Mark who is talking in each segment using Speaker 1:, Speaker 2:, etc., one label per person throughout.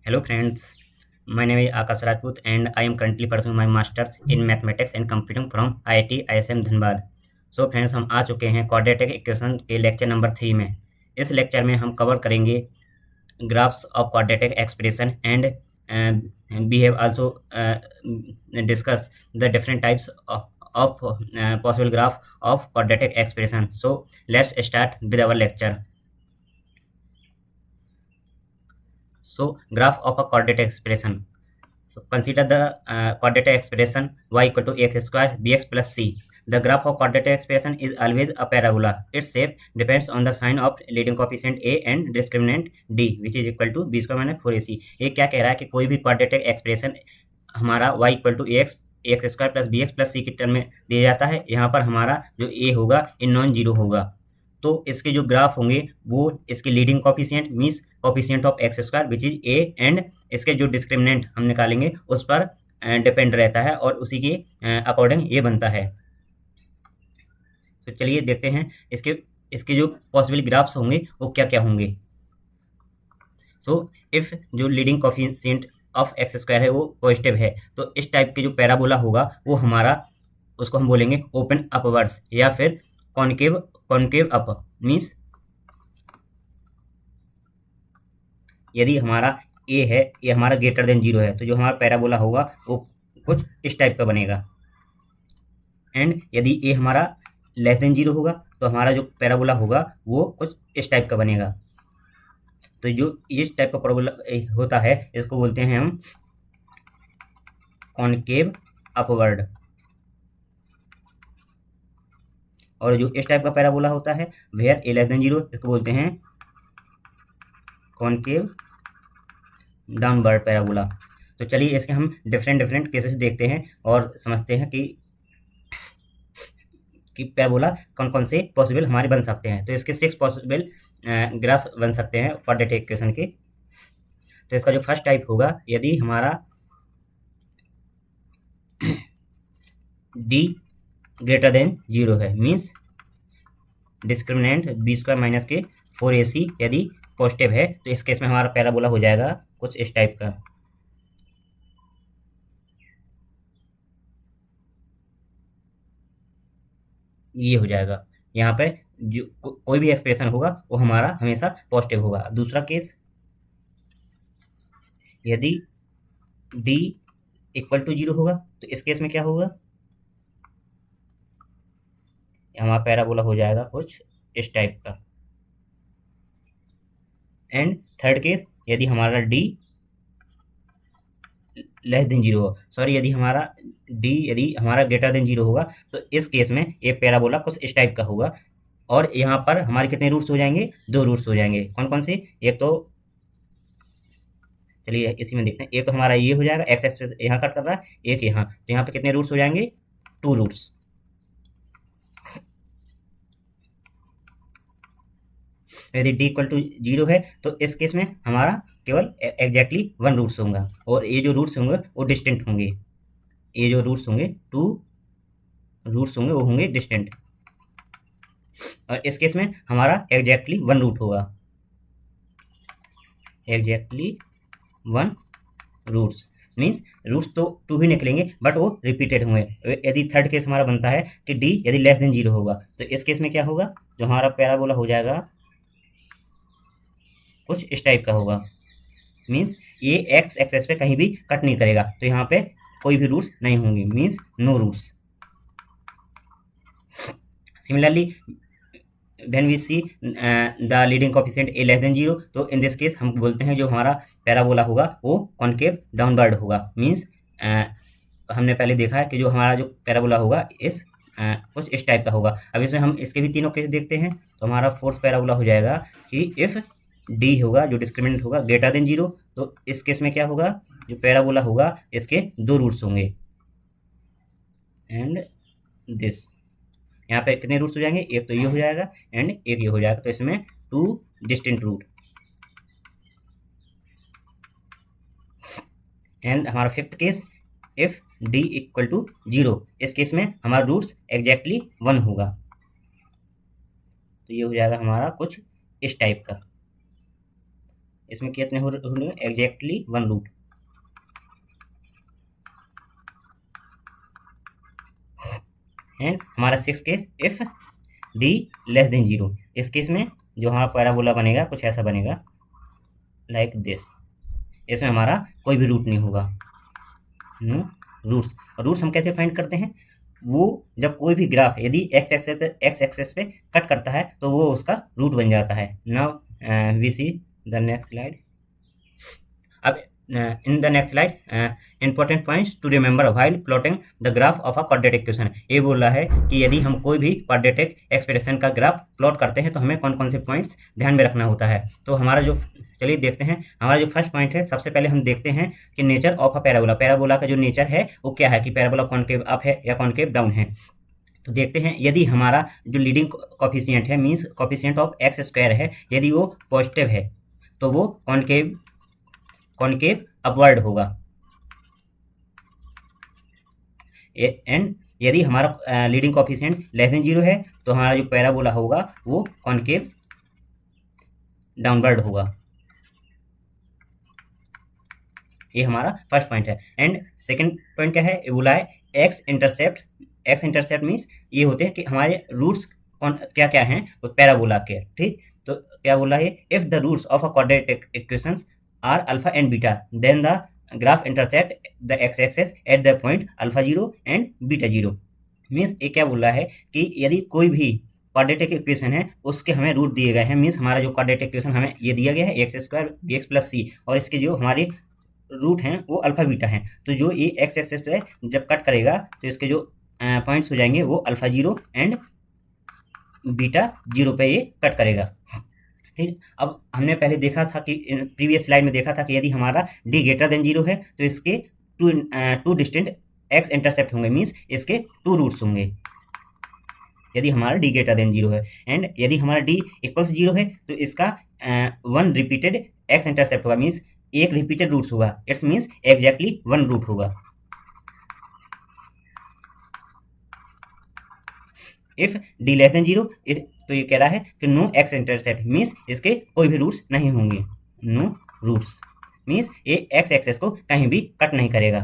Speaker 1: Hello friends, my name is Akash Rajput and I am currently pursuing my masters in mathematics and computing from IIT ISM Dhanbad. So friends, हम आ चुके हैं quadratic equation के lecture number 3 में। इस lecture में हम cover करेंगे graphs of quadratic expression and we have also discuss the different types of possible graph of quadratic expression. So let's start with our lecture. So graph of a quadratic expression. So consider the quadratic expression y equal to x square bx plus c. The graph of quadratic expression is always a parabola. Its shape depends on the sign of leading coefficient a and discriminant d, which is equal to b square minus 4ac. ये क्या कह रहा है कि कोई भी quadratic expression हमारा y equal to x square plus b x plus c की टर्म में दिया जाता है। यहाँ पर हमारा जो a होगा ये नॉन जीरो होगा। तो इसके जो ग्राफ होंगे वो इसके leading coefficient means coefficient of x square which is A and इसके जो डिस्क्रिमिनेंट हम निकालेंगे उस पर डिपेंड रहता है और उसी के अकॉर्डिंग ये बनता है। तो चलिए देखते हैं इसके जो पॉसिबल ग्राफ्स होंगे वो क्या क्या होंगे। सो इफ जो leading coefficient of x square है वो पॉजिटिव है तो इस टाइप के जो पैराबोला होगा वो हमारा उसको हम बोलेंगे ओपन अपवर्ड्स या फिर कॉनकेव कॉनकेव अप मीन्स यदि हमारा ए है ये हमारा ग्रेटर देन जीरो है तो जो हमारा पैराबोला होगा वो कुछ इस टाइप का बनेगा। एंड यदि ए हमारा लेस देन जीरो होगा तो हमारा जो पैराबोला होगा वो कुछ इस टाइप का बनेगा। तो जो इस टाइप का पैराबोला होता है इसको बोलते हैं हम कॉनकेव अपवर्ड। और जो इस टाइप का पैराबोला होता है where a less than zero इसको बोलते हैं कॉनकेव डाउनवर्ड पैराबोला। तो चलिए इसके हम डिफरेंट केसेस देखते हैं और समझते हैं कि पैराबोला कौन कौन से पॉसिबल हमारे बन सकते हैं। तो इसके 6 पॉसिबल ग्राफ्स बन सकते हैं क्वाड्रेटिक इक्वेशन के। तो इसका जो फर्स्ट टाइप होगा यदि हमारा d ग्रेटर देन जीरो है means discriminant b square minus के 4ac यदि पॉजिटिव है तो इस केस में हमारा पैराबोला हो जाएगा कुछ इस टाइप का। ये हो जाएगा। यहाँ पे जो कोई भी एक्सप्रेशन होगा वो हमारा हमेशा पॉजिटिव होगा। दूसरा केस यदि d इक्वल टू जीरो होगा तो इस केस में क्या होगा हमारा पैराबोला हो जाएगा कुछ इस टाइप का। एंड थर्ड केस यदि हमारा d लेस देन जीरो हो सॉरी यदि हमारा ग्रेटर देन जीरो होगा तो इस केस में ये पैराबोला कुछ इस टाइप का होगा। और यहाँ पर हमारे कितने रूट्स हो जाएंगे 2 रूट्स हो जाएंगे। कौन कौन से एक तो चलिए इसी में देखते हैं। एक तो हमारा ये हो जाएगा एक्स एक्सेस यहाँ कट कर रहा है एक यहाँ तो यहाँ पे कितने रूट्स हो जाएंगे 2 रूट्स। यदि d इक्वल टू जीरो है तो इस केस में हमारा केवल एग्जैक्टली 1 रूट्स होगा और ये जो रूट्स होंगे वो डिस्टेंट होंगे। ये जो रूट्स होंगे 2 रूट्स होंगे वो होंगे डिस्टेंट। और इस केस में हमारा एग्जैक्टली 1 रूट होगा एग्जैक्टली 1 रूट्स मीन्स रूट्स तो 2 ही निकलेंगे बट वो रिपीटेड होंगे। यदि थर्ड केस हमारा बनता है कि d यदि लेस देन जीरो होगा तो इस केस में क्या होगा जो हमारा पैराबोला हो जाएगा कुछ इस टाइप का होगा मीन्स ये एक्स एक्सेस पे कहीं भी कट नहीं करेगा तो यहाँ पे कोई भी रूट्स नहीं होंगे means no roots. Similarly when we see the leading coefficient a less than zero तो इन दिस केस हम बोलते हैं जो हमारा पैराबोला होगा वो कॉनकेव डाउनवर्ड होगा मीन्स हमने पहले देखा है कि जो हमारा जो पैराबोला होगा इस कुछ इस टाइप का होगा। अब इसमें हम इसके भी तीनों केस देखते हैं तो हमारा फोर्थ पैराबोला हो जाएगा कि इफ़ d होगा जो डिस्क्रिमिनेंट होगा ग्रेटर देन जीरो तो इस केस में क्या होगा जो पैराबोला होगा इसके 2 रूट्स होंगे। एंड दिस यहाँ पे कितने रूट्स हो जाएंगे एक तो ये हो जाएगा एंड एक ये हो जाएगा तो इसमें 2 डिस्टिंक्ट रूट। एंड हमारा fifth case if d equal to zero इस केस में हमारा रूट्स एग्जैक्टली 1 होगा तो ये हो जाएगा हमारा कुछ इस टाइप का। इसमें कितने हो रहे एग्जैक्टली 1 रूट। एंड हमारा 6 case if D less than 0, इस केस में जो हमारा पैराबोला बनेगा कुछ ऐसा बनेगा लाइक दिस। इसमें हमारा कोई भी रूट नहीं होगा, नो रूट्स। रूट्स हम कैसे फाइंड करते हैं, वो जब कोई भी ग्राफ यदि एक्स एक्सेस पे कट करता है तो वो उसका रूट बन जाता है। Now we see the next slide. अब in the next slide important points to remember while plotting the graph of a quadratic equation. ये बोल रहा है कि यदि हम कोई भी क्वाड्रेटिक एक्सप्रेशन का ग्राफ प्लॉट करते हैं तो हमें कौन कौन से पॉइंट्स ध्यान में रखना होता है। तो हमारा जो, चलिए देखते हैं, हमारा जो फर्स्ट पॉइंट है, सबसे पहले हम देखते हैं कि nature of a parabola. Parabola का जो नेचर है वो क्या है, कि पैराबोला कॉनकेव अप है या कॉनकेव डाउन है। तो देखते हैं, यदि हमारा जो लीडिंग कॉफिशिएंट है means coefficient of x square है, यदि वो पॉजिटिव है तो वो कॉनकेव अपवर्ड होगा। एंड यदि हमारा लीडिंग कॉफिशिएंट लेस देन 0 है तो हमारा जो पैराबोला होगा वो कॉनकेव डाउनवर्ड होगा। ये हमारा फर्स्ट पॉइंट है। एंड सेकंड पॉइंट क्या है, ये बोला है एक्स इंटरसेप्ट मीन्स ये होते हैं कि हमारे रूट्स क्या क्या हैं वो पैराबोला के, ठीक। तो क्या बोला है, if the roots of a quadratic equations are alpha and beta then the graph intersect the x axis at the point alpha 0 and beta 0। Means ये क्या बोल रहा है कि यदि कोई भी क्वाड्रेटिक इक्वेशन है उसके हमें रूट दिए गए हैं, मीन्स हमारा जो क्वाड्रेटिक इक्वेशन हमें ये दिया गया है x square b x plus c, और इसके जो हमारे रूट हैं वो अल्फा बीटा हैं। तो जो ये एक्स एक्सेस पे जब कट करेगा तो इसके जो पॉइंट्स हो जाएंगे वो अल्फा 0 एंड बीटा 0 पे ये कट करेगा, ठीक। अब हमने पहले देखा था कि प्रीवियस स्लाइड में देखा था कि यदि हमारा डी ग्रेटर देन 0 है तो इसके टू डिस्टेंट एक्स इंटरसेप्ट होंगे, मीन्स इसके 2 रूट्स होंगे यदि हमारा डी ग्रेटर देन 0 है। एंड यदि हमारा डी इक्वल्स 0 है तो इसका 1 रिपीटेड एक्स इंटरसेप्ट होगा, मीन्स एक रिपीटेड रूट्स होगा, इट्स मीन्स एग्जैक्टली 1 रूट होगा। इफ डी लेस देन 0 तो ये कह रहा है कि नो एक्स इंटरसेप्ट, मीन्स इसके कोई भी रूट्स नहीं होंगे, नो रूट्स मीन्स ये एक्स एक्सेस को कहीं भी कट नहीं करेगा।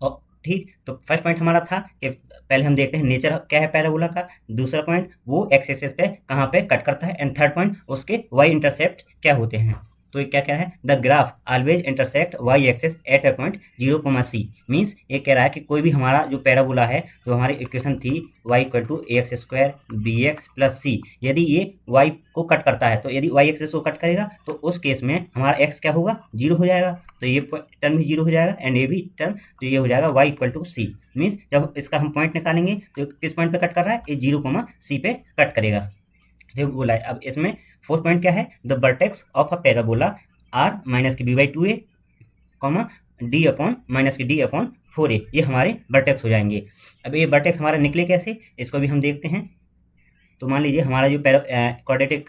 Speaker 1: और ठीक, तो फर्स्ट पॉइंट हमारा था कि पहले हम देखते हैं नेचर क्या है पैराबोला का, दूसरा पॉइंट वो एक्स एक्सेस पे कहाँ पे कट करता है, एंड थर्ड पॉइंट उसके वाई इंटरसेप्ट क्या होते हैं। तो ये क्या कह रहा है, the graph always intersect y axis at a point 0, c, means ये कह रहा है कि कोई भी हमारा जो पैराबोला है, जो हमारी इक्वेशन थी y equal to a x square b x plus c, यदि ये y को कट करता है तो यदि y एक्सेस को कट करेगा तो उस केस में हमारा x क्या होगा, 0 हो जाएगा, तो ये टर्म भी 0 हो जाएगा एंड ये भी टर्म, तो ये हो जाएगा y equal to c. Means जब इसका हम पॉइंट निकालेंगे तो किस पॉइंट पे कट कर रहा है, ये 0, c पे कट करेगा, जो बोला है। अब इसमें फोर्थ पॉइंट क्या है, the vertex of a parabola are minus की b/2a comma d upon minus की d अपॉन 4a, ये हमारे वर्टेक्स हो जाएंगे। अब ये वर्टेक्स हमारा निकले कैसे, इसको भी हम देखते हैं। तो मान लीजिए हमारा जो क्वाड्रेटिक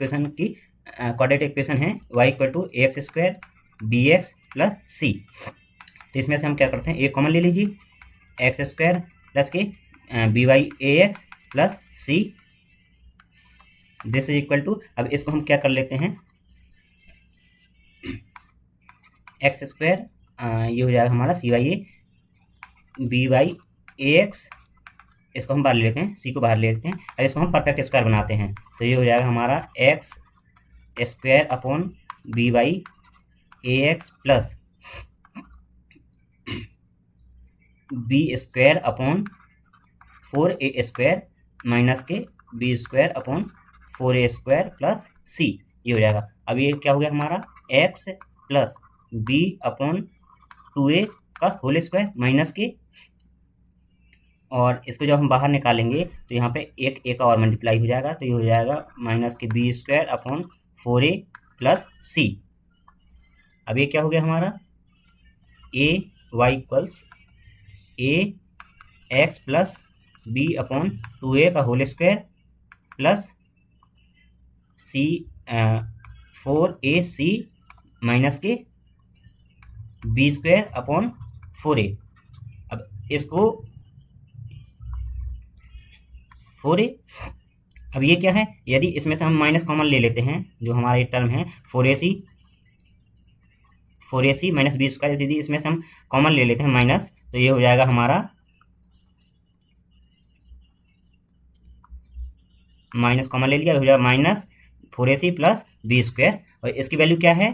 Speaker 1: इक्वेशन है y equal to a x square b x plus c, तो इसमें से हम क्या करते हैं, एक कॉमन ले लीजिए, एक्स स्क्वायर प्लस के b Y a x plus c, this is equal to, अब इसको हम क्या कर लेते हैं, एक्स स्क्वायर ये हो जाएगा हमारा c by a b Y a x, इसको हम बाहर ले लेते हैं, सी को बाहर ले लेते हैं, अब इसको हम परफेक्ट स्क्वायर बनाते हैं, तो ये हो जाएगा हमारा x square upon b Y a x plus b square upon 4a square minus के b square upon 4a square plus c, ये हो जाएगा। अब ये क्या हो गया हमारा, x plus b upon 2a का होल स्क्वायर माइनस के, और इसको जब हम बाहर निकालेंगे तो यहाँ पे एक a का और मल्टीप्लाई हो जाएगा, तो ये हो जाएगा माइनस के b square upon 4a plus c. अब ये क्या हो गया हमारा, a y equals a x plus b upon 2a का whole square plus c 4ac minus के बी स्क्वायर अपॉन 4a। अब इसको 4a, अब ये क्या है, यदि इसमें से हम माइनस कॉमन ले लेते हैं, जो हमारा ये टर्म है 4ac 4ac minus B square, यदि इसमें से हम कॉमन ले लेते हैं माइनस, तो ये हो जाएगा हमारा माइनस कॉमन ले लिया, हो जाएगा minus 4ac plus b square, और इसकी वैल्यू क्या है,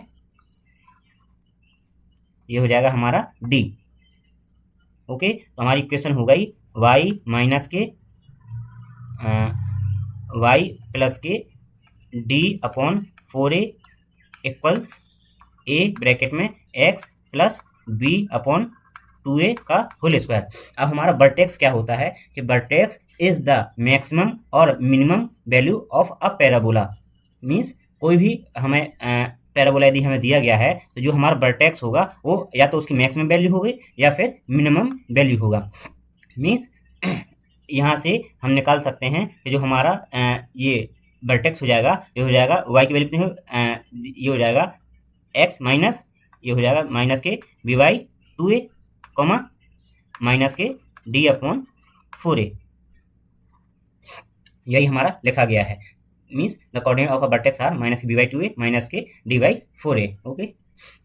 Speaker 1: ये हो जाएगा हमारा डी। ओके, तो हमारी इक्वेशन हो गई y माइनस के y प्लस के D upon 4a equals a bracket में x plus b upon 2a का होल स्क्वायर। अब हमारा वर्टेक्स क्या होता है कि वर्टेक्स इज द मैक्सिमम और minimum value of a parabola. Means कोई भी हमें पैराबोला यदि हमें दिया गया है तो जो हमारा वर्टेक्स होगा वो या तो उसकी मैक्सिमम वैल्यू होगी या फिर मिनिमम वैल्यू होगा। मीन्स यहाँ से हम निकाल सकते हैं कि जो हमारा ये वर्टेक्स हो जाएगा, ये हो जाएगा y की वैल्यू कितनी हो, ये हो जाएगा x माइनस, ये हो जाएगा माइनस के b by 2a comma minus के d अपॉन 4a, यही हमारा लिखा गया है। Means the coordinate of a vertex are minus के बी बाई 2a माइनस के d by 4a। Okay,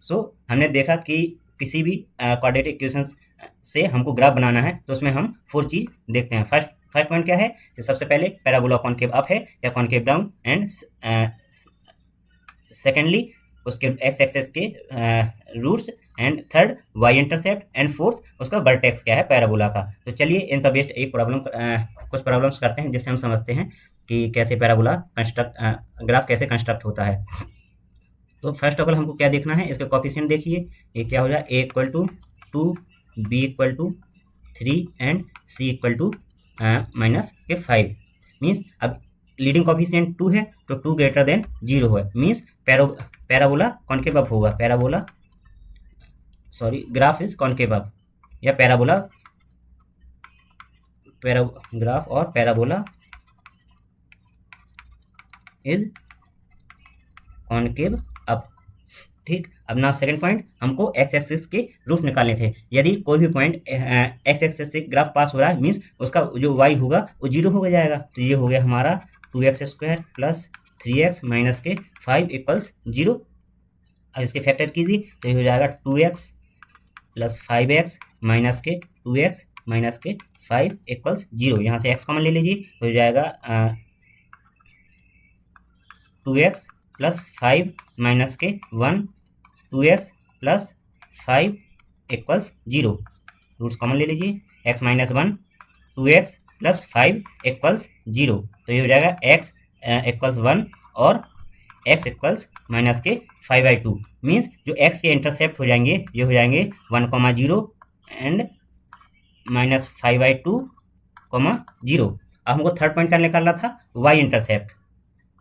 Speaker 1: so हमने देखा कि किसी भी क्वाड्रेटिक इक्वेशंस से हमको ग्राफ बनाना है तो उसमें हम 4 चीज़ देखते हैं। फर्स्ट पॉइंट क्या है कि सबसे पहले पैराबोला कॉनकेव अप है या कॉनकेव डाउन, एंड सेकेंडली उसके एक्स एक्सेस के roots, and third y intercept, and fourth उसका वर्टेक्स क्या है पैराबोला का। तो चलिए इन पर बेस्ड एक प्रॉब्लम कुछ प्रॉब्लम्स करते हैं जिससे हम समझते हैं कि कैसे पैराबोला ग्राफ कैसे कंस्ट्रक्ट होता है। तो फर्स्ट ऑफ ऑल हमको क्या देखना है, इसके कोएफिशिएंट देखिए, ये क्या हो जाए a equal to 2, b equal to 3 and c equal to minus के 5। मीन्स अब लीडिंग कोएफिशिएंट 2 है तो 2 ग्रेटर देन 0 है, मीन्स पैराबोला कॉनकेव अप होगा, ग्राफ इज कॉनकेव अप, या ग्राफ और पैराबोला इज कॉनकेव अप। ठीक, अब ना सेकंड पॉइंट, हमको एक्स एक्सिस के रूट निकालने थे। यदि कोई भी पॉइंट एक्स एक्सिस से ग्राफ पास हो रहा है, मीन्स उसका जो y होगा वो 0 हो जाएगा। तो ये हो गया हमारा 2x square plus 3x minus के 5 इक्वल्स 0। अब इसके फैक्टर कीजिए तो ये हो जाएगा 2x प्लस 5x माइनस के 2x माइनस के 5 इक्वल्स 0। यहाँ से x कॉमन ले लीजिए तो हो जाएगा 2x प्लस 5 माइनस के 1, 2x plus 5 equals 0। Roots common ले लीजिए, x minus 1, 2x plus 5 equals 0। तो ये हो जाएगा x इक्वल्स 1 और x इक्वल्स माइनस के 5/2। मीन्स जो x के इंटरसेप्ट हो जाएंगे ये हो जाएंगे 1,0 एंड माइनस 5/2, 0। अब हमको थर्ड पॉइंट क्या निकालना था, y intercept.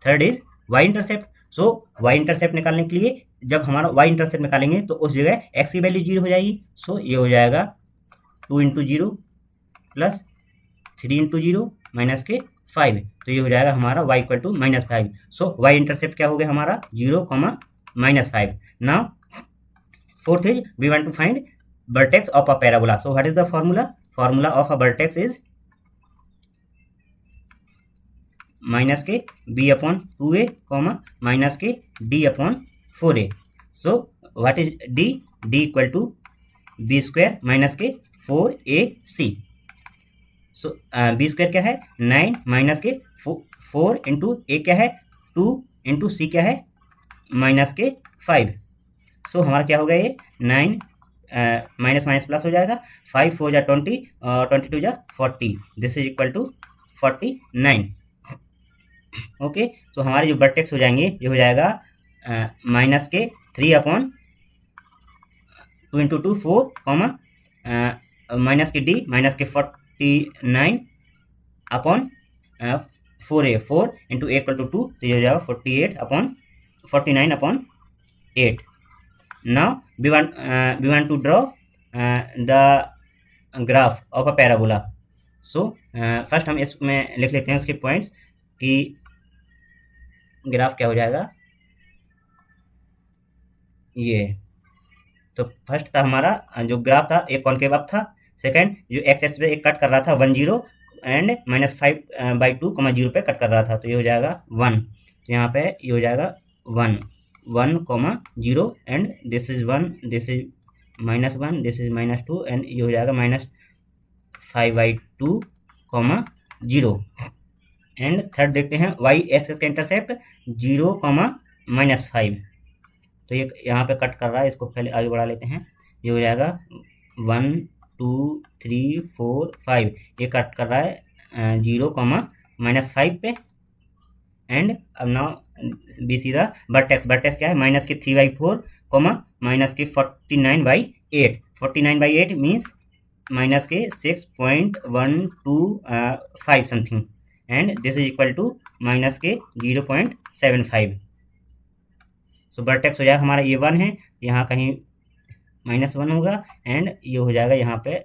Speaker 1: Third is y intercept. So y intercept निकालने के लिए जब हमारा y इंटरसेप्ट निकालेंगे तो उस जगह x की वैल्यू 0 हो जाएगी। सो ये हो जाएगा 2 इंटू 0 प्लस 3 इंटू 0 माइनस के 5। तो ये हो जाएगा हमारा y equal to minus 5। So y intercept क्या हो गया हमारा 0, minus 5। Now fourth is we want to find vertex of a parabola. So what is the formula of a vertex is minus के b अपॉन 2a माइनस के d upon 4a। So what is d equal to b square minus के 4ac। सो b square क्या है 9 minus के 4 into a क्या है 2 into c क्या है माइनस के 5। सो हमारा क्या हो गया ये 9 माइनस माइनस प्लस हो जाएगा, 5 4 जा 20 और 22 जा 40, this is equal to 49। Okay, तो हमारे जो वर्टेक्स हो जाएंगे ये हो जाएगा माइनस के 3 अपॉन 2 इंटू 2 4 माइनस के d माइनस के 49 upon 4a, 4 into a equal to 2, तो ये हो जाएगा 49 upon 8। Now we want to draw the graph of a parabola. So first हम इसमें लिख लेते हैं उसके पॉइंट्स कि ग्राफ क्या हो जाएगा ये। तो फर्स्ट था हमारा जो ग्राफ था एक कॉनकेव अप था, सेकंड जो एक्स एक्सिस पे एक कट कर रहा था 1 0 एंड माइनस 5/2, 0 पे कट कर रहा था, तो ये हो जाएगा 1। तो यहाँ पे ये हो जाएगा 1 1, 0 and this is 1, this is -1, this is -2 and ये हो जाएगा -5/2, 0 एंड थर्ड देखते हैं y एक्सिस का इंटरसेप्ट 0, -5। तो ये यहाँ पे कट कर रहा है, इसको पहले आगे बढ़ा लेते हैं। ये हो जाएगा 1, 2, 3, 4, 5, ये कट कर रहा है 0, -5 पे। एंड अब now be see the vertex क्या है, -3/4, -49/8। 49/8 means -6.125 something and this is equal to -0.75। So vertex हो जाएगा हमारा, ये 1 है, यहाँ कहीं -1 होगा एंड ये हो जाएगा यहाँ पे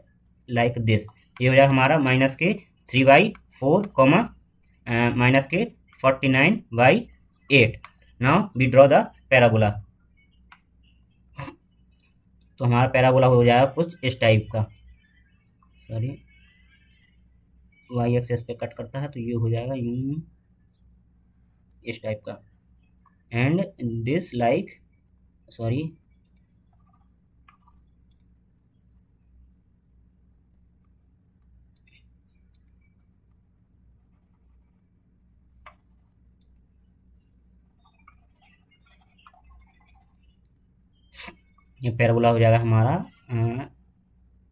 Speaker 1: लाइक दिस। ये हो जाएगा हमारा -3/4, -49/8। Now we draw the parabola. तो हमारा पैराबोला हो जाएगा कुछ इस टाइप का, सॉरी वाई एक्सेस पे कट करता है तो ये हो जाएगा यूं इस टाइप का एंड दिस लाइक, सॉरी ये पैराबोला हो जाएगा हमारा,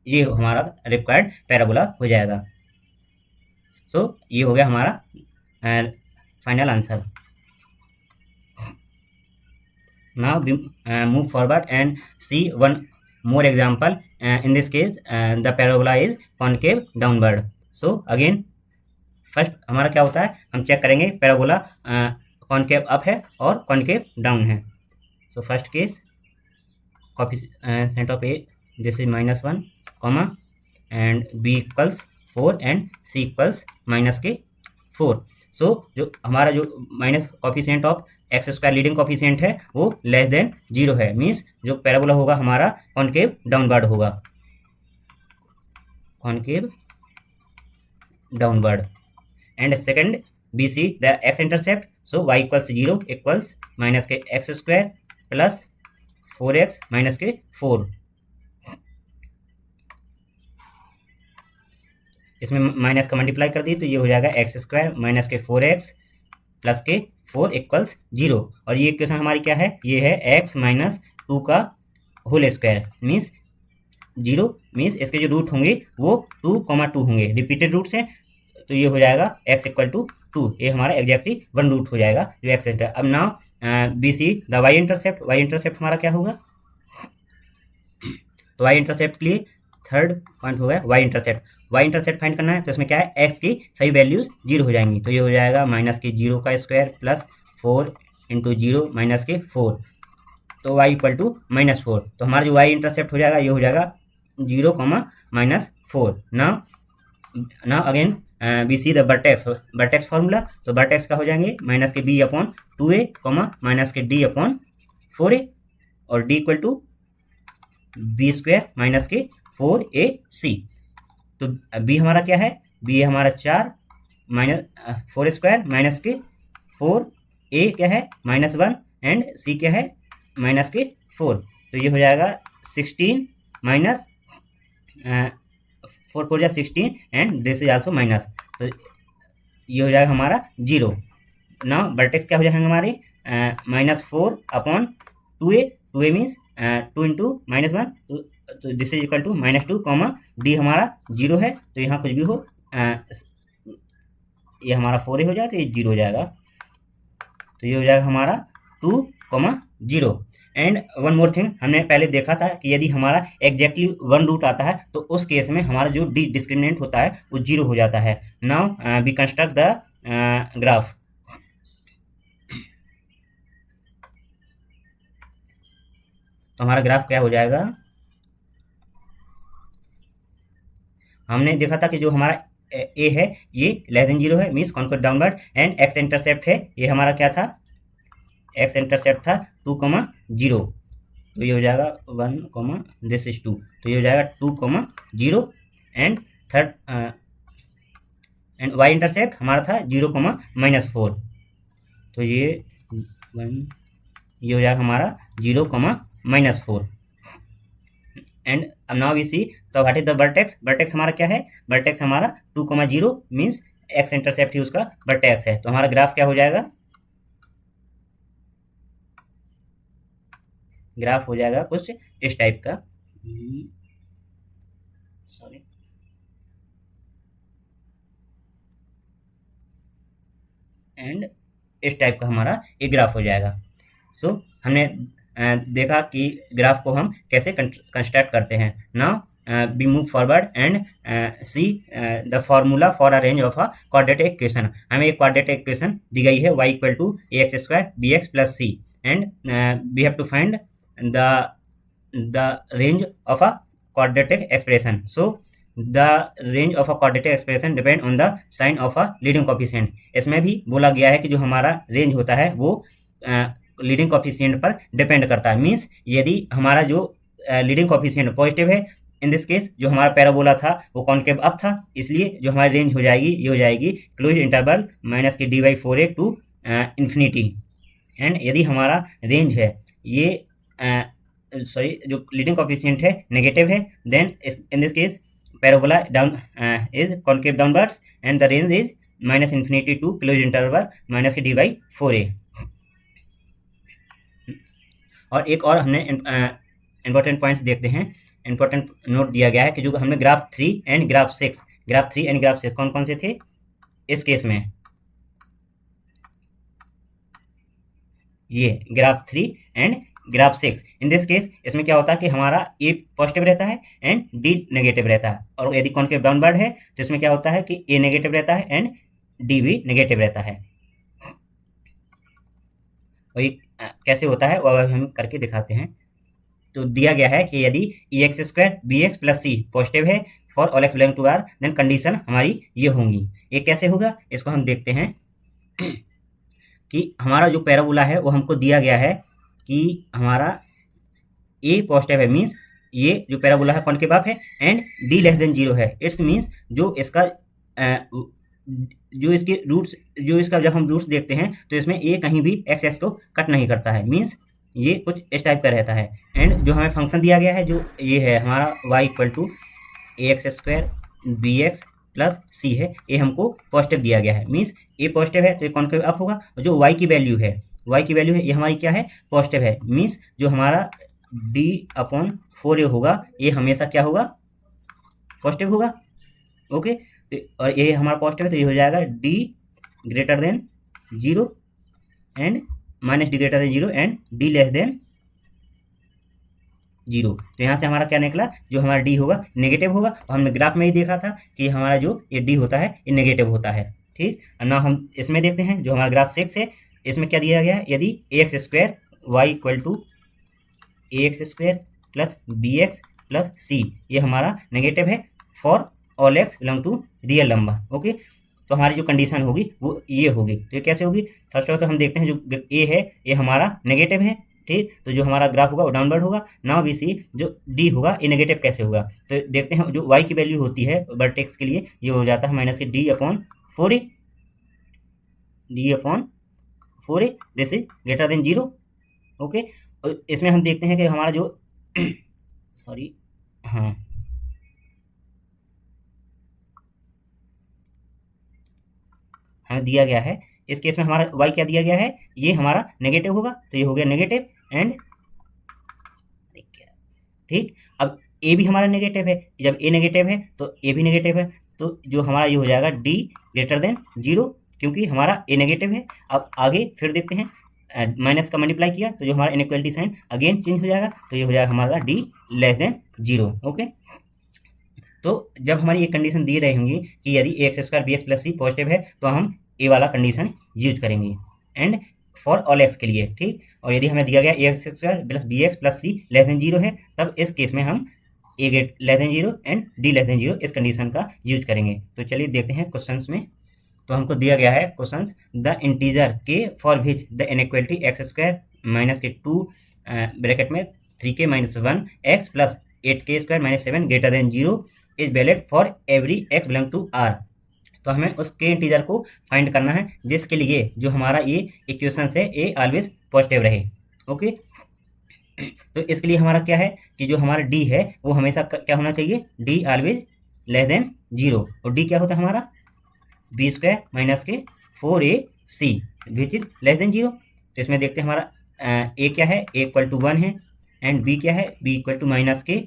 Speaker 1: ये हमारा रिक्वायर्ड पैराबोला हो जाएगा। सो ये हो गया हमारा final answer. Now move forward and see one more example. In this case the parabola is concave downward. So again first हमारा क्या होता है, हम चेक करेंगे पैराबोला कॉनकेव अप है और कॉनकेव डाउन है। So first case coefficient of A this is -1, and b equals 4 and c equals -4। सो जो हमारा जो minus coefficient of x square leading coefficient है वो लेस देन 0 है, मीन्स जो पैराबोला होगा हमारा कॉनकेव डाउनवर्ड होगा, concave downward. And second be see the X intercept, so y equals 0 equals -x² plus 4x -4। इसमें माइनस का मल्टीप्लाई कर दी तो ये हो जाएगा x² -4x प्लस 4 इक्वल्स 0। और ये इक्वेशन हमारी क्या है, ये है x - 2 का होल स्क्वायर, मीन्स 0 मीन्स इसके जो रूट होंगे वो 2, 2 होंगे, रिपीटेड रूट्स हैं। तो ये हो जाएगा x इक्वल टू 2, ये हमारा एग्जैक्टली 1 रूट हो जाएगा जो x है। अब now be see the y intercept हमारा क्या होगा, तो y इंटरसेप्ट के लिए थर्ड पॉइंट होगा y इंटरसेप्ट फाइंड करना है। तो इसमें क्या है, x की सभी वैल्यूज 0 हो जाएंगी, तो ये हो जाएगा -0 का स्क्वायर प्लस 4 × 0 -4, तो y इक्वल टू -4। तो हमारा जो y इंटरसेप्ट हो जाएगा ये हो जाएगा 0, -4। Now again we see the vertex formula. तो वर्टेक्स का हो जाएंगे -b/2a, -d/4a और d equal to b² -4ac। तो b हमारा क्या है, b हमारा 4 -4² -4, a क्या है -1 एंड c क्या है -4। तो ये हो जाएगा 16 minus 4 4 16 and this is also minus, तो ये हो जाएगा हमारा 0। नाउ वर्टेक्स क्या हो जाएगा हमारे -4/2a मीन्स 2 × -1, तो this is equal to -2, d हमारा 0 है तो यहाँ कुछ भी हो ये हमारा 4a हो जाएगा तो ये 0 हो जाएगा, तो ये हो जाएगा हमारा 2, 0। एंड वन मोर थिंग, हमने पहले देखा था कि यदि हमारा एग्जैक्टली 1 रूट आता है तो उस केस में हमारा जो डी डिस्क्रिमिनेंट होता है वो 0 हो जाता है। Now we construct the graph. तो हमारा ग्राफ क्या हो जाएगा, हमने देखा था कि जो हमारा ए है ये लेस देन 0 है, means concave downward, and x intercept है ये हमारा क्या था, एक्स इंटरसेप्ट था 2, 0, तो ये हो जाएगा 1, दिस इज 2, तो ये हो जाएगा 2, 0 and third and Y intercept हमारा था 0, -4, तो ये 1 ये हो जाएगा हमारा 0, एंड नाउ वी सी, तो what is the vertex, vertex हमारा क्या है, वर्टेक्स हमारा 2, 0 मीन्स एक्स इंटरसेप्ट ही उसका वर्टेक्स है। तो हमारा ग्राफ क्या हो जाएगा, ग्राफ हो जाएगा कुछ इस टाइप का, सॉरी, एंड इस टाइप का हमारा एक ग्राफ हो जाएगा। सो हमने देखा कि ग्राफ को हम कैसे कंस्ट्रक्ट करते हैं। Now we move forward and see the formula for a range of a quadratic equation। हमें एक quadratic equation दी गई है y equal to ax square bx plus c, and we have to find the range of a quadratic expression। So the range of a quadratic expression depend on the sign of a leading coefficient। इसमें भी बोला गया है कि जो हमारा range होता है वो लीडिंग कोफिशिएंट पर डिपेंड करता है। मीन्स यदि हमारा जो लीडिंग कोफिशिएंट पॉजिटिव है, इन दिस केस जो हमारा पैराबोला था वो कॉनकेव अप था, इसलिए जो हमारी रेंज हो जाएगी ये हो जाएगी क्लोज इंटरवल माइनस की dy/4a टू इन्फिनिटी। एंड यदि हमारा रेंज है ये सॉरी जो लीडिंग कोफिशिएंट है नेगेटिव है, then in this case parabola down is concave downwards and the range is minus infinity to close interval minus की dy/4a। और एक और हमने इंपॉर्टेंट पॉइंट्स देखते हैं, इंपॉर्टेंट नोट दिया गया है कि जो हमने ग्राफ 3 एंड ग्राफ 6 कौन कौन से थे इस केस में, ये graph 3 and graph 6। In this case इसमें क्या होता है कि हमारा ए पॉजिटिव रहता है एंड डी नेगेटिव रहता है, और यदि कॉनकेव डाउनवर्ड है तो इसमें क्या होता है कि ए नेगेटिव रहता है एंड डी भी नेगेटिव रहता है। और ये कैसे होता है वो हम करके दिखाते हैं। तो दिया गया है कि यदि ax² bx + c पॉजिटिव है for all x belong to r, then condition हमारी ये होंगी। ये कैसे होगा इसको हम देखते हैं कि हमारा जो पैराबोला है वो हमको दिया गया है कि हमारा a पॉजिटिव है, मीन्स ये जो पैराबोला है कॉनकेव अप है एंड d लेस देन 0 है। इट्स मीन्स जो इसका जो इसके रूट्स, जो इसका जब हम रूट्स देखते हैं तो इसमें a कहीं भी x को कट नहीं करता है, मीन्स ये कुछ इस टाइप का रहता है। एंड जो हमें फंक्शन दिया गया है जो ये है हमारा y = ax² bx + c है, ये हमको पॉजिटिव दिया गया है, मीन्स ये पॉजिटिव है तो ये कॉनकेव अप होगा। और जो y की वैल्यू है ये हमारी क्या है, पॉजिटिव है, मीन्स जो हमारा d/4a होगा ये हमेशा क्या होगा, पॉजिटिव होगा। ओके, और ये हमारा पॉजिटिव है तो ये हो जाएगा d > 0 and -d > 0 and d less than 0। तो यहाँ से हमारा क्या निकला, जो हमारा d होगा नेगेटिव होगा, और हमने ग्राफ में ही देखा था कि हमारा जो ये d होता है ये नेगेटिव होता है। ठीक, ना हम इसमें देखते हैं जो हमारा ग्राफ 6 है, इसमें क्या दिया गया है, यदि ax² y = ax² + bx + c ये हमारा नेगेटिव है for all x belong to real number. Okay, तो हमारी जो कंडीशन होगी वो ये होगी। तो ये कैसे होगी, फर्स्ट ऑफ ऑल तो हम देखते हैं जो ए है ये हमारा नेगेटिव है, ठीक, तो जो हमारा ग्राफ होगा वो डाउनवर्ड होगा। नाउ वी सी जो डी होगा ये नेगेटिव कैसे होगा, तो देखते हैं जो वाई की वैल्यू होती है वर्टेक्स के लिए ये हो जाता है माइनस के d/4a, d/4a, this is greater than 0। Okay, और इसमें हम देखते हैं कि हमारा जो सॉरी हाँ हमें दिया गया है, इस केस में हमारा y क्या दिया गया है, ये हमारा नेगेटिव होगा तो ये हो गया नेगेटिव एंड ठीक। अब a भी हमारा नेगेटिव है, जब a नेगेटिव है तो a भी नेगेटिव है, तो जो हमारा ये हो जाएगा d > 0 क्योंकि हमारा a नेगेटिव है। अब आगे फिर देखते हैं, माइनस का मल्टीप्लाई किया तो जो हमारा इनइक्वालिटी साइन अगेन चेंज हो जाएगा, तो ये हो जाएगा हमारा d लेस देन 0। ओके, तो जब हमारी ये कंडीशन दी रही होंगी कि यदि ax² bx + c पॉजिटिव है तो हम ए वाला कंडीशन यूज करेंगे एंड फॉर ऑल एक्स के लिए, ठीक। और यदि हमें दिया गया ax² + bx + c less than 0 है, तब इस केस में हम a less than 0 and d less than 0 इस कंडीशन का यूज करेंगे। तो चलिए देखते हैं क्वेश्चंस में। तो हमको दिया गया है questions, the integer k for which the inequality x² - 2 bracket में 3k - 1 x + 8k² - 7 greater than 0 is valid for every x belong to r। तो हमें उस के इंटीजर को फाइंड करना है जिसके लिए जो हमारा ये इक्वेशन है ये ऑलवेज पॉजिटिव रहे। ओके। तो इसके लिए हमारा क्या है कि जो हमारा डी है वो हमेशा क्या होना चाहिए, डी ऑलवेज लेस देन 0। और डी क्या होता है हमारा, बी स्क्वायर माइनस के 4ac which is less than 0। तो इसमें देखते हैं हमारा ए क्या है, ए इक्वल टू 1 है, एंड बी क्या है, बी इक्वल टू माइनस के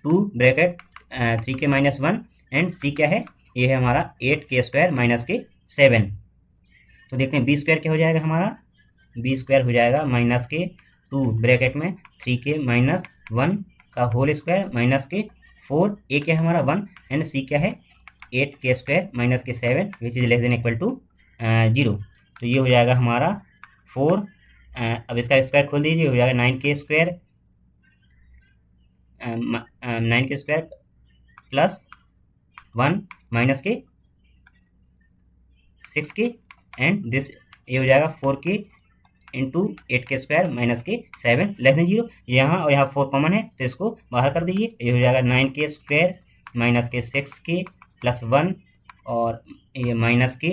Speaker 1: 2 ब्रैकेट 3k-1, एंड सी क्या है, ये है हमारा 8k² माइनस के 7। तो देखते हैं बी स्क्वायर क्या हो जाएगा हमारा, बी स्क्वायर हो जाएगा माइनस के 2 ब्रैकेट में 3k-1 का होल स्क्वायर माइनस के 4, ए क्या है हमारा 1, एंड सी क्या है 8k² माइनस के 7 which is less than equal to 0। तो ये हो जाएगा हमारा 4, अब इसका स्क्वायर खोल दीजिए, हो जाएगा 9k² 9k² प्लस 1 माइनस के 6k, एंड दिस ये हो जाएगा 4k इंटू 8k² माइनस के 7 लेस देन 0। यहाँ और यहाँ 4 कॉमन है तो इसको बाहर कर दीजिए, ये हो जाएगा 9k² माइनस के 6k प्लस 1, और ये माइनस के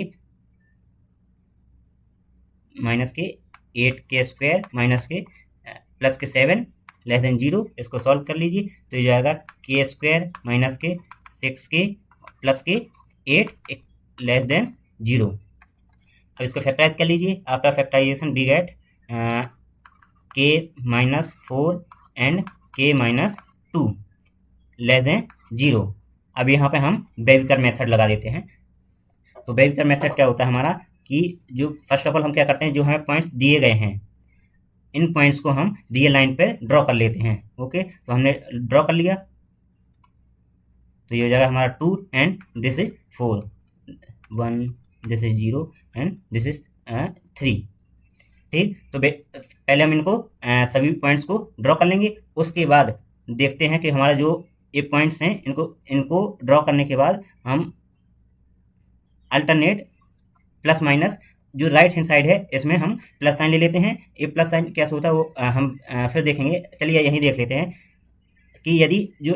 Speaker 1: 8k² माइनस के प्लस के 7 लेस देन 0। इसको सॉल्व कर लीजिए तो ये जाएगा k² माइनस के 6k प्लस के 8 लेस देन 0। अब इसको फैक्टराइज कर लीजिए, after factorization we get k-4 and k-2 less than 0। अब यहाँ पे हम बेबीकर मेथड लगा देते हैं। तो बेबीकर मेथड क्या होता है हमारा कि जो फर्स्ट ऑफ ऑल हम क्या करते हैं, जो हमें पॉइंट्स दिए गए हैं इन पॉइंट्स को हम दिए लाइन पे ड्रॉ कर लेते हैं। ओके, तो हमने ड्रॉ कर लिया, तो ये हो जाएगा हमारा 2 and this is 4, 1 this is 0 and this is 3। ठीक, तो पहले हम इनको सभी पॉइंट्स को ड्रॉ कर लेंगे। उसके बाद देखते हैं कि हमारा जो ये पॉइंट्स हैं इनको ड्रॉ करने के बाद हम अल्टरनेट प्लस माइनस जो राइट हैंड साइड है इसमें हम प्लस साइन ले लेते हैं। ये प्लस साइन कैसे होता है वो हम फिर देखेंगे। चलिए यहीं देख लेते हैं कि यदि जो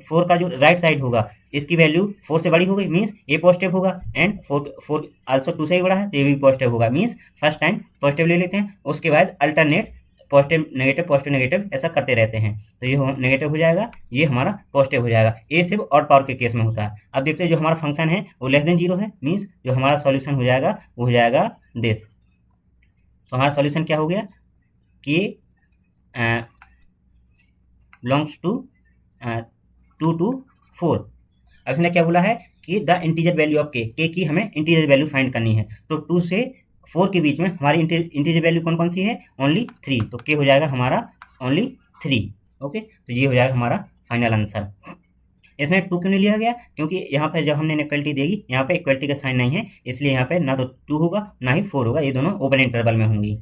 Speaker 1: 4 का जो राइट साइड होगा इसकी वैल्यू 4 से बड़ी हो गई मीन्स ए पॉजिटिव होगा, एंड 4 आल्सो 2 से ही बड़ा है तो ये भी पॉजिटिव होगा, मीन्स फर्स्ट टाइम पॉजिटिव ले लेते हैं। उसके बाद अल्टरनेट पॉजिटिव नेगेटिव ऐसा करते रहते हैं, तो ये नेगेटिव हो जाएगा, ये हमारा पॉजिटिव हो जाएगा। ये सिर्फ ऑड पावर के केस में होता है। अब देखते हैं जो हमारा फंक्शन है वो लेस देन 0 है, मीन्स जो हमारा सॉल्यूशन हो जाएगा वो हो जाएगा दिस। तो हमारा सॉल्यूशन क्या हो गया कि बिलोंग्स टू 2 to 4। अब इसने क्या बोला है कि द इंटीजर वैल्यू ऑफ के की हमें इंटीजर वैल्यू फाइंड करनी है। तो 2 से 4 के बीच में हमारी इंटीजर वैल्यू कौन कौन सी है, ओनली 3। तो के हो जाएगा हमारा ओनली 3। ओके, तो ये हो जाएगा हमारा फाइनल आंसर। इसमें 2 क्यों नहीं लिया गया, क्योंकि यहाँ पे जब हमने इक्वलिटी देगी यहाँ पे इक्वलिटी का साइन नहीं है, इसलिए यहाँ पे ना तो 2 होगा ना ही 4 होगा, ये दोनों ओपन इंटरवल में होंगी।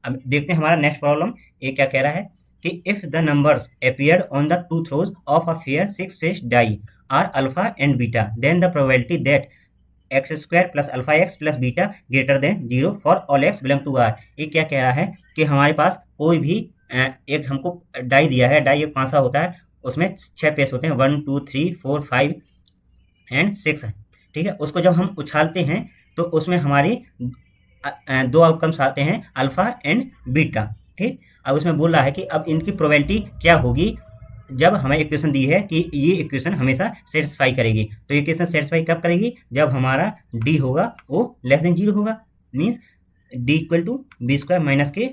Speaker 1: अब देखते हैं हमारा नेक्स्ट प्रॉब्लम ये क्या कह रहा है कि if the numbers appeared on the two throws of a fair 6 faced die are alpha and beta, then the probability that x² plus alpha X plus beta greater than 0 for all X belong to R. ये क्या कह रहा है कि हमारे पास कोई भी एक हमको डाई दिया है, डाई एक पांसा होता है, उसमें 6 पेस होते हैं, 1 2 3 4 5 एंड 6 है। ठीक है, उसको जब हम उछालते हैं तो उसमें हमारी 2 आउटकम्स आते हैं अल्फा एंड बीटा। ठीक, अब उसमें बोल रहा है कि अब इनकी प्रोबेबिलिटी क्या होगी जब हमें इक्वेशन दी है कि ये इक्वेशन हमेशा सेटिस्फाई करेगी। तो इक्वेशन सेटिस्फाई कब करेगी, जब हमारा डी होगा वो लेस देन 0 होगा, means D equal to B square minus के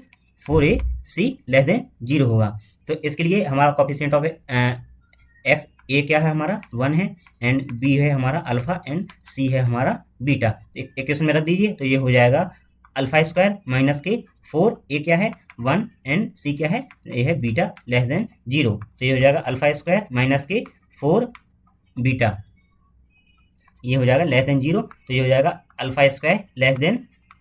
Speaker 1: 4ac लेस देन 0 होगा। तो इसके लिए हमारा कोफिशिएंट ऑफ एक्स ए क्या है हमारा 1 है, एंड बी है हमारा अल्फा एंड सी है हमारा बीटा। इक्वेशन में रख दीजिए तो ये हो जाएगा अल्फा स्क्वायर माइनस के 4, ए क्या है 1 एंड सी क्या है, ये है बीटा लेस देन 0। तो ये हो जाएगा अल्फा स्क्वायर माइनस के 4 बीटा, ये हो जाएगा लेस देन 0। तो ये हो जाएगा alpha square less than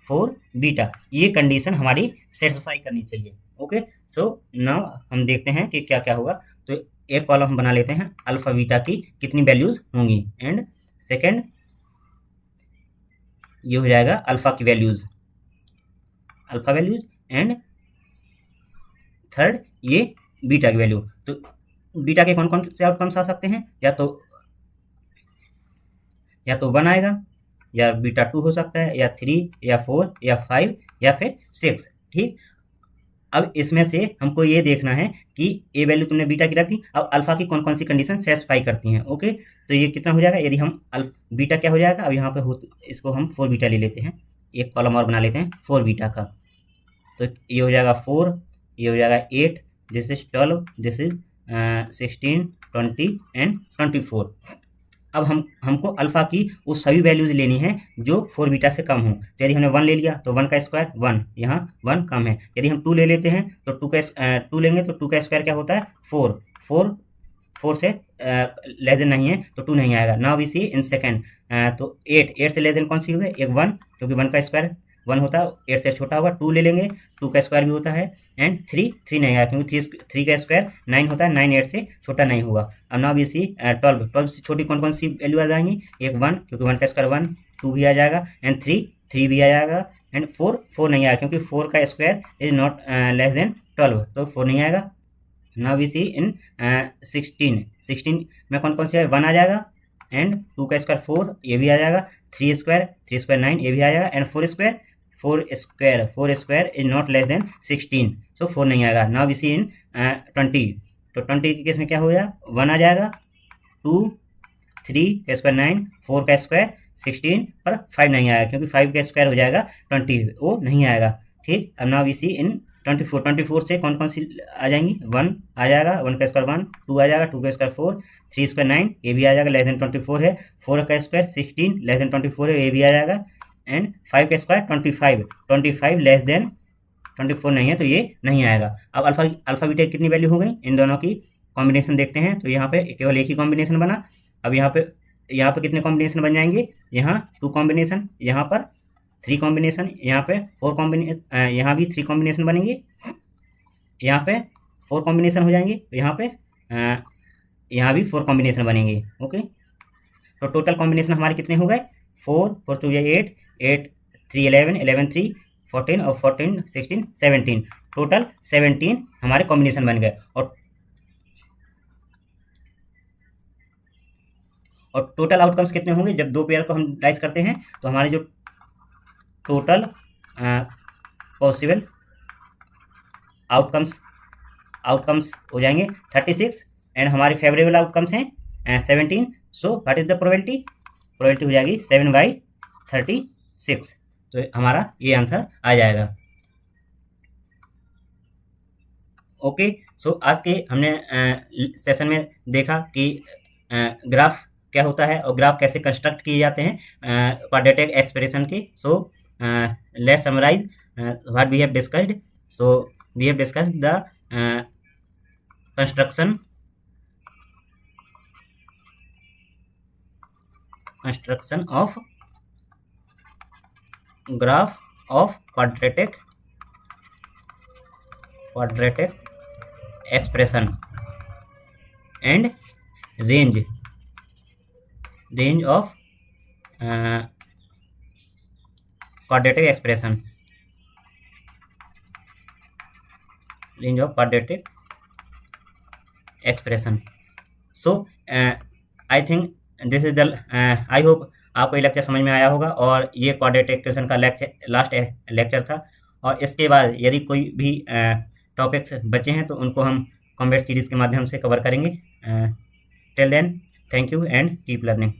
Speaker 1: 4 beta. ये कंडीशन हमारी सेटिस्फाई करनी चाहिए। ओके, सो नाउ हम देखते हैं कि क्या क्या होगा। तो एक कॉलम हम बना लेते हैं अल्फा बीटा की कितनी वैल्यूज होंगी, एंड सेकंड ये हो जाएगा अल्फा की values, alpha values, and third ये बीटा की वैल्यू। तो बीटा के कौन कौन से आउटकम्स आ सकते हैं, या तो 1 आएगा, या बीटा 2 हो सकता है, या 3 या 4 या 5 या फिर 6। ठीक, अब इसमें से हमको ये देखना है कि ए वैल्यू तुमने बीटा की रख दी, अब अल्फा की कौन कौन सी कंडीशन सेटिस्फाई करती हैं। ओके, तो ये कितना हो जाएगा, यदि हम बीटा क्या हो जाएगा, अब यहाँ पे इसको हम 4 बीटा ले लेते हैं, एक कॉलम और बना लेते हैं 4 बीटा का। तो ये हो जाएगा 4, ये हो जाएगा 8, this is 12, this is 16, 20 and 24। अब हमको अल्फा की वो सभी वैल्यूज लेनी है जो 4 बीटा से कम हो। तो यदि हमने 1 ले लिया तो 1 का स्क्वायर 1, यहाँ 1 कम है। यदि हम 2 ले लेते हैं तो 2 लेंगे तो 2 का स्क्वायर क्या होता है 4, 4 से लेस देन नहीं है तो 2 नहीं आएगा। Now we see in second, तो 8 से लेस देन कौन सी होगी, एक 1, क्योंकि 1 का स्क्वायर 1 होता है, 8 से छोटा होगा। 2 ले लेंगे, 2 का स्क्वायर भी होता है, एंड 3 नहीं आया क्योंकि 3 का स्क्वायर 9 होता है, 9 8 से छोटा नहीं होगा। अब नाउ वी सी 12 से छोटी कौन कौन सी वैल्यू आ जाएंगी, एक 1, क्योंकि 1 का स्क्वायर 1, 2 भी आ जाएगा, एंड 3 भी आ जाएगा, एंड 4 नहीं आएगा क्योंकि 4 का square is not less than 12, तो 4 नहीं आएगा। नाउ वी सी इन 16 में कौन कौन सी है, 1 आ जाएगा, एंड 2 का स्क्वायर 4, ये भी आ जाएगा, 3 स्क्वायर 9, ये भी आ जाएगा, and 4 square is not less than 16, सो 4 नहीं आएगा। नाउ वी सी इन 20, तो 20 के केस में क्या हो जाएगा, 1 आ जाएगा, 2, 3 का स्क्वायर 9, 4 का स्क्वायर 16, पर 5 नहीं आएगा क्योंकि 5 का स्क्वायर हो जाएगा 20, वो नहीं आएगा। ठीक, अब नाउ वी सी इन 24 से कौन कौन सी आ जाएंगी, 1 आ जाएगा, 1 का स्क्वायर 1, 2 आ जाएगा, 2 का स्क्वायर 4, 3 स्क्वायर 9, ये भी आ जाएगा, लेस देन 24 है, 4 का स्क्वायर 16, लेस देन 24 है, ये भी आ जाएगा, एंड 5 का स्क्वायर 25 लेस देन 24 नहीं है तो ये नहीं आएगा। अब अल्फा बीटा कितनी वैल्यू हो गई, इन दोनों की कॉम्बिनेशन देखते हैं। तो यहाँ पे केवल एक ही कॉम्बिनेशन बना। अब यहाँ पे कितने कॉम्बिनेशन बन जाएंगे, यहाँ 2 कॉम्बिनेशन, यहाँ पर 3 कॉम्बिनेशन, यहाँ पे 4 कॉम्बिनेशन, यहाँ भी 3 कॉम्बिनेशन बनेंगे, यहाँ पे 4 कॉम्बिनेशन हो जाएंगे, तो यहाँ पे यहाँ भी 4 कॉम्बिनेशन बनेंगे। ओके, तो टोटल कॉम्बिनेशन हमारे कितने हो गए, 4 2 8, 8 3 11, 11 3 14, और 14 16 17, टोटल 17 हमारे कॉम्बिनेशन बन गए। और टोटल आउटकम्स कितने होंगे, जब 2 पेयर को हम डाइस करते हैं तो हमारे जो टोटल पॉसिबल आउटकम्स हो जाएंगे 36, एंड हमारे फेवरेबल आउटकम्स हैं 17। सो व्हाट इज द प्रोबेबिलिटी हो जाएगी 7/36, तो हमारा ये आंसर आ जाएगा। ओके, सो आज के हमने सेशन में देखा कि ग्राफ क्या होता है और ग्राफ कैसे कंस्ट्रक्ट किए जाते हैं क्वाड्रेटिक एक्सप्रेशन के। So let's summarize what we have discussed. So we have discussed the construction of graph of quadratic expression and range of quadratic expression, range of quadratic expression. So I think this is the I hope आपको ये lecture समझ में आया होगा, और ये quadratic equation का last lecture था। और इसके बाद यदि कोई भी टॉपिक्स बचे हैं तो उनको हम कॉम्बैट सीरीज़ के माध्यम से कवर करेंगे। Till then, thank you and keep learning.